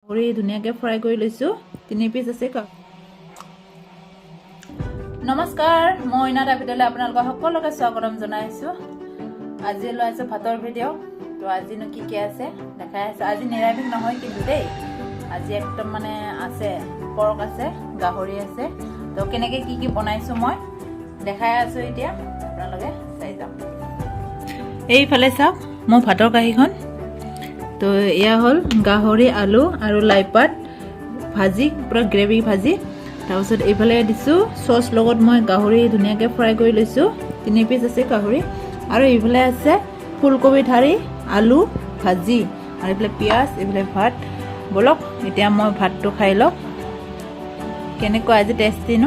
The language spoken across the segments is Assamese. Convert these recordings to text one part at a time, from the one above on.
কৰি ধুনীয়াকৈ ফ্ৰাই কৰি লৈছোঁ 3 পিচ আছে নমস্কাৰ মই ইনাতা ভিডিঅ'লৈ আপোনালোকক সকলোকে স্বাগতম জনাইছোঁ আজি লৈ আছোঁ ভাতৰ ভিডিঅ' তো আজিনো কি আছে দেখাই আছোঁ আজি নিৰামিষ নহয় কিন্তু দেই আজি একদম মানে আছে পৰক আছে গাহৰি আছে তো কেনেকৈ কি বনাইছোঁ মই দেখাই আছোঁ এতিয়া আপোনালোকে চাই যাওক এইফালে চাওক মোৰ ভাতৰ কাঁহীখন তো এয়া হ'ল গাহৰি আলু আৰু লাইপাত ভাজি পুৰা গ্ৰেভি ভাজি তাৰপিছত এইফালে দিছোঁ চচ লগত মই গাহৰি ধুনীয়াকৈ ফ্ৰাই কৰি লৈছোঁ 3 পিচ আছে গাহৰি আৰু এইফালে আছে ফুলকবি ঠাৰি আলু ভাজি আৰু এইফালে পিঁয়াজ এইফালে ভাত বলক এতিয়া মই ভাতটো খাই লওক কেনেকুৱা আজি টেষ্টি ন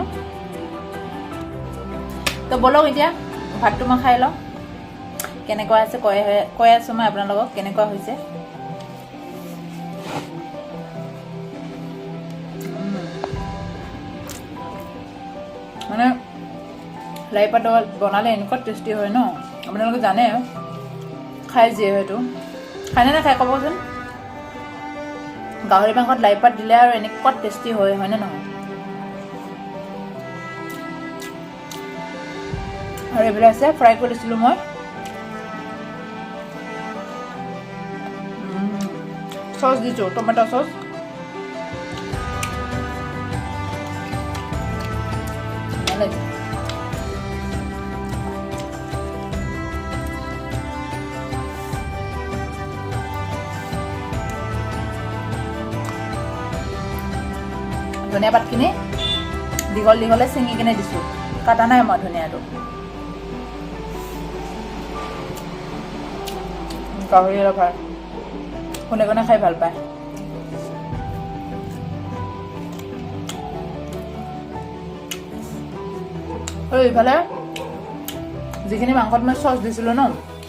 তো বলক এতিয়া ভাতটো মই খাই লওঁ কেনেকুৱা আছে কৈ আছোঁ মই আপোনালোকক কেনেকুৱা হৈছে মানে লাইপাত বনালে এনেকুৱা টেষ্টি হয় ন আপোনালোকে জানে খাই যিহেতু খাই নে নাখায় ক'বচোন গাহৰি মাংসত লাইপাত দিলে আৰু এনেকুৱা টেষ্টি হয়নে নহয় আৰু এইবিলাক আছে ফ্ৰাই কৰিছিলোঁ মই চচ দিছোঁ টমেটো চচ ধনিয়া পাতখিনি দীঘল দীঘলে ছিঙি কিনে দিছোঁ কাটা নাই মই ধনিয়াটো গাহৰি লভাৰ কোনে কোনে খাই ভাল পায় আৰু এইফালে যিখিনি মাংসত মই চচ দিছিলোঁ ন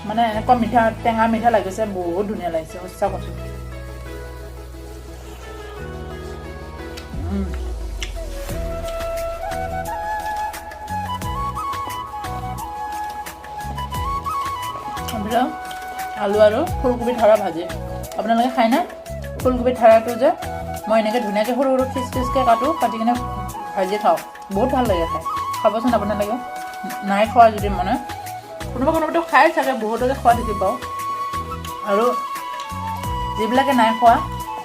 মানে এনেকুৱা মিঠা টেঙা মিঠা লাগিছে বহুত ধুনীয়া লাগিছে সঁচা কৈছোঁ আলু আৰু ফুলকবি ঠাৰা ভাজি আপোনালোকে খায়নে ফুলকবি ঠাৰাটো যে মই এনেকৈ ধুনীয়াকৈ সৰু সৰু পিচ পিচকৈ কাটি কিনে ভাজি খাওঁ বহুত ভাল লাগে খাই খাবচোন আপোনালোকে নাই খোৱা যদি মানে কোনোবাটো খাই চাগে বহুতকে খোৱা দেখি পাওঁ আৰু যিবিলাকে নাই খোৱা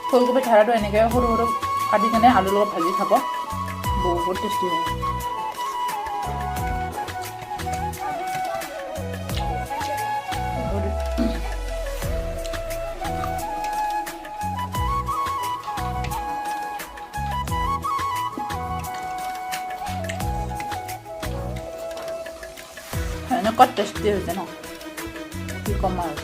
ফুলকবি ঠাৰাটো এনেকৈ সৰু সৰু কাটি কিনে আলুৰ লগত ভাজি খাব বহুত টেষ্টি হয় এনেকুৱা টেষ্টি হৈছে ন কি ক'ম আৰু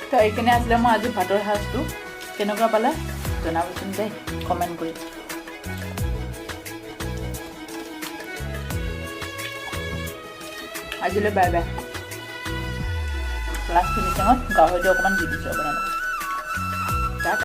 তো এইখিনি আছিলে মই আজি ভাতৰ সাজটো কেনেকুৱা পালে জনাবচোন দেই কমেণ্ট কৰি আজিলৈ বাই বাই লাষ্ট ফিনিচিঙত গাহৰিটো অকণমান দি দিছোঁ আপোনালোকক